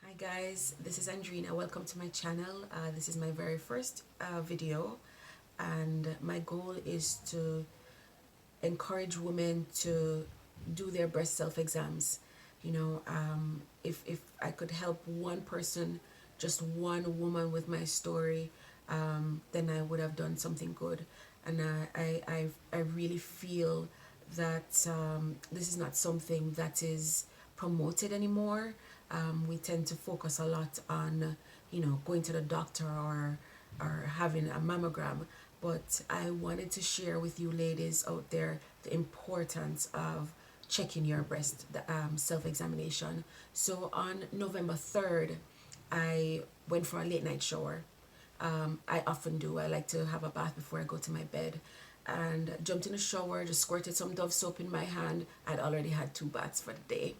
Hi guys, this is Andrina. Welcome to my channel. This is my very first video, and my goal is to encourage women to do their breast self-exams. If I could help one person, just one woman with my story, then I would have done something good. And I really feel that this is not something that is promoted anymore. We tend to focus a lot on, going to the doctor or having a mammogram. But I wanted to share with you ladies out there the importance of checking your breast, the self-examination. So on November 3rd, I went for a late night shower. I often do. I like to have a bath before I go to my bed. And jumped in the shower, just squirted some Dove soap in my hand. I'd already had 2 baths for the day.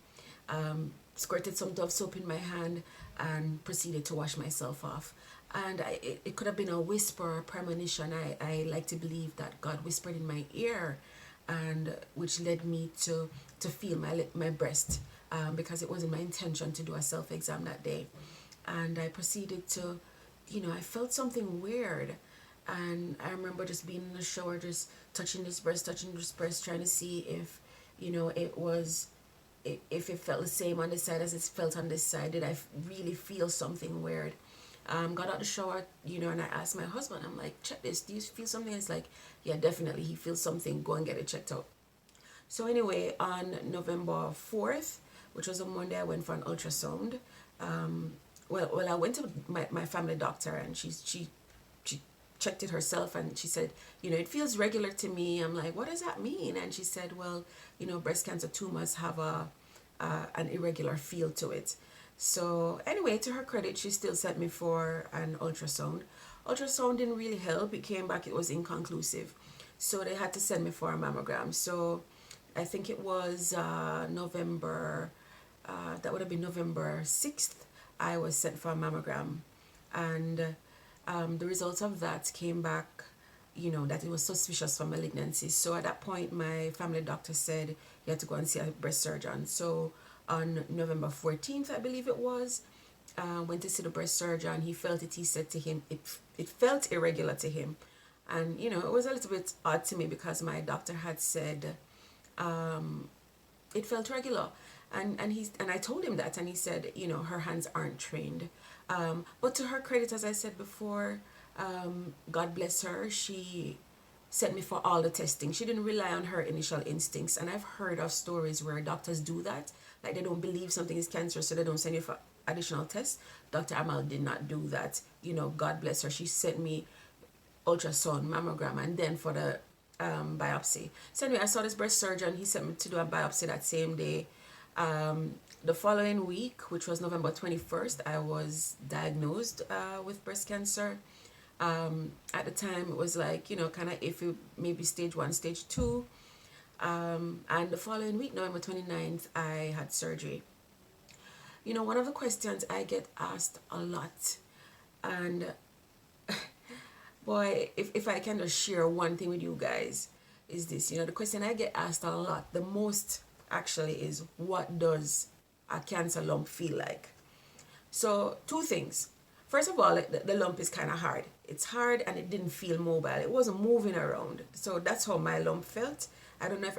Squirted some Dove soap in my hand and proceeded to wash myself off. And it could have been a whisper, a premonition. I like to believe that God whispered in my ear, and which led me to feel my breast, because it wasn't my intention to do a self-exam that day. And I proceeded to, I felt something weird. And I remember just being in the shower, just touching this breast, trying to see if, it was, if it felt the same on this side as it felt on this side. Did I really feel something weird? Got out the shower, and I asked my husband, I'm like, check this, do you feel something? It's like, yeah, definitely, he feels something, go and get it checked out. So anyway, on November 4th, which was a Monday, I went for an ultrasound. Well, I went to my family doctor, and she checked it herself, and she said, it feels regular to me. I'm like, what does that mean? And she said, well, breast cancer tumors have an irregular feel to it. So anyway, to her credit, she still sent me for an ultrasound. Ultrasound didn't really help. It came back, it was inconclusive. So they had to send me for a mammogram. So I think it was November, that would have been November 6th, I was sent for a mammogram. And the results of that came back, that it was suspicious for malignancy. So at that point, my family doctor said you had to go and see a breast surgeon. So on November 14th, I believe it was, went to see the breast surgeon. He felt it. He said to him, it felt irregular to him. And, it was a little bit odd to me because my doctor had said it felt regular. And I told him that, and he said, her hands aren't trained. But to her credit, as I said before, God bless her, she sent me for all the testing. She didn't rely on her initial instincts. And I've heard of stories where doctors do that. Like they don't believe something is cancerous, so they don't send you for additional tests. Dr. Amal did not do that. God bless her. She sent me ultrasound, mammogram, and then for the biopsy. So anyway, I saw this breast surgeon. He sent me to do a biopsy that same day. The following week, which was November 21st, I was diagnosed with breast cancer. At the time, it was like, kind of iffy, maybe stage 1, stage 2. And the following week, November 29th, I had surgery. One of the questions I get asked a lot, and boy, if I can just share one thing with you guys, is this. The question I get asked a lot, the most actually, is what does a cancer lump feel like? So 2 things. First of all, the lump is kind of hard. It's hard and it didn't feel mobile. It wasn't moving around. So that's how my lump felt. I don't know if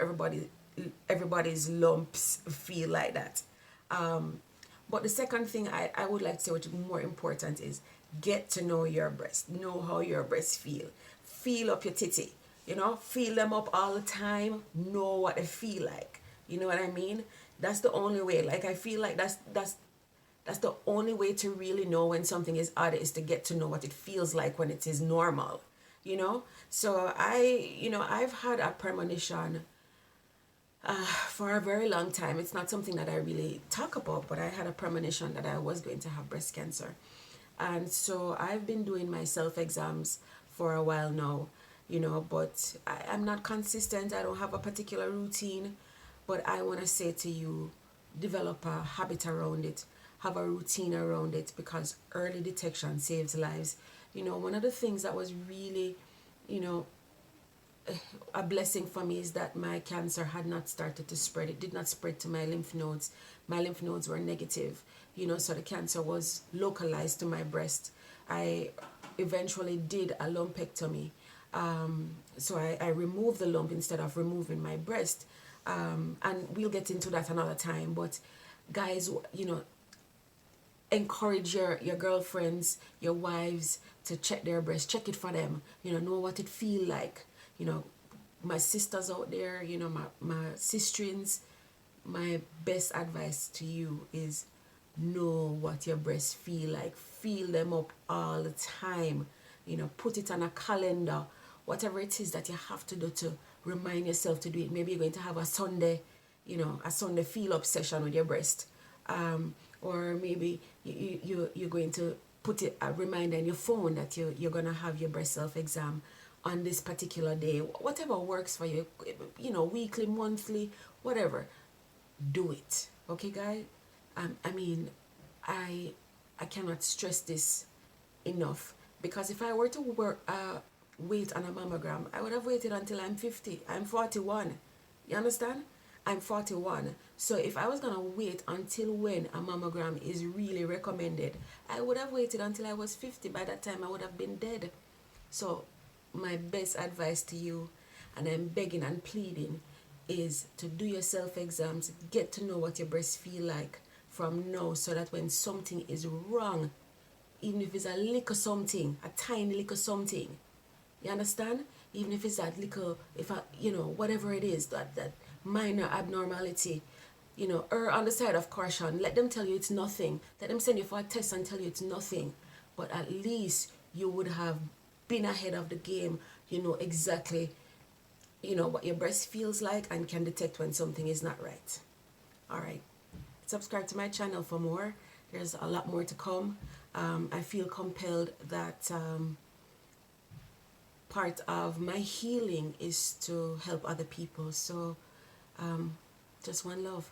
everybody's lumps feel like that. But the second thing I would like to say, which is more important, is get to know your breast. Know how your breasts feel. Feel up your titty. Feel them up all the time. Know what they feel like. You know what I mean? That's the only way. Like, I feel like that's the only way to really know when something is odd, is to get to know what it feels like when it is normal. So I've had a premonition for a very long time. It's not something that I really talk about, but I had a premonition that I was going to have breast cancer. And so I've been doing my self-exams for a while now, but I'm not consistent. I don't have a particular routine. But I want to say to you, develop a habit around it. Have a routine around it, because early detection saves lives. One of the things that was really, a blessing for me is that my cancer had not started to spread. It did not spread to my lymph nodes. my lymph nodes were negative, you know, so the cancer was localized to my breast. I eventually did a lumpectomy. So I removed the lump instead of removing my breast. And we'll get into that another time. But guys, you know, encourage your girlfriends, your wives to check their breast, check it for them, you know what it feel like. You know, my sisters out there, you know, my sisterins, my best advice to you is know what your breasts feel like. Feel them up all the time. You know, put it on a calendar. Whatever it is that you have to do to remind yourself to do it. Maybe you're going to have a Sunday, you know, a Sunday feel up session with your breast. Or maybe you're going to put a reminder in your phone that you're going to have your breast self-exam on this particular day. Whatever works for you, you know, weekly, monthly, whatever. Do it. Okay, guys? I mean, I cannot stress this enough, because if I were to wait on a mammogram, I would have waited until I'm 50. I'm 41. You understand? I'm 41. So if I was going to wait until when a mammogram is really recommended, I would have waited until I was 50. By that time, I would have been dead. So my best advice to you, and I'm begging and pleading, is to do your self-exams, get to know what your breasts feel like from now, so that when something is wrong, even if it's a little something, a tiny little something, you understand? Even if it's that little, you know, whatever it is, that minor abnormality, you know, err on the side of caution. Let them tell you it's nothing. Let them send you for a test and tell you it's nothing. But at least you would have been ahead of the game. You know exactly, you know, what your breast feels like and can detect when something is not right. All right. Subscribe to my channel for more. There's a lot more to come. I feel compelled that part of my healing is to help other people. So just one love.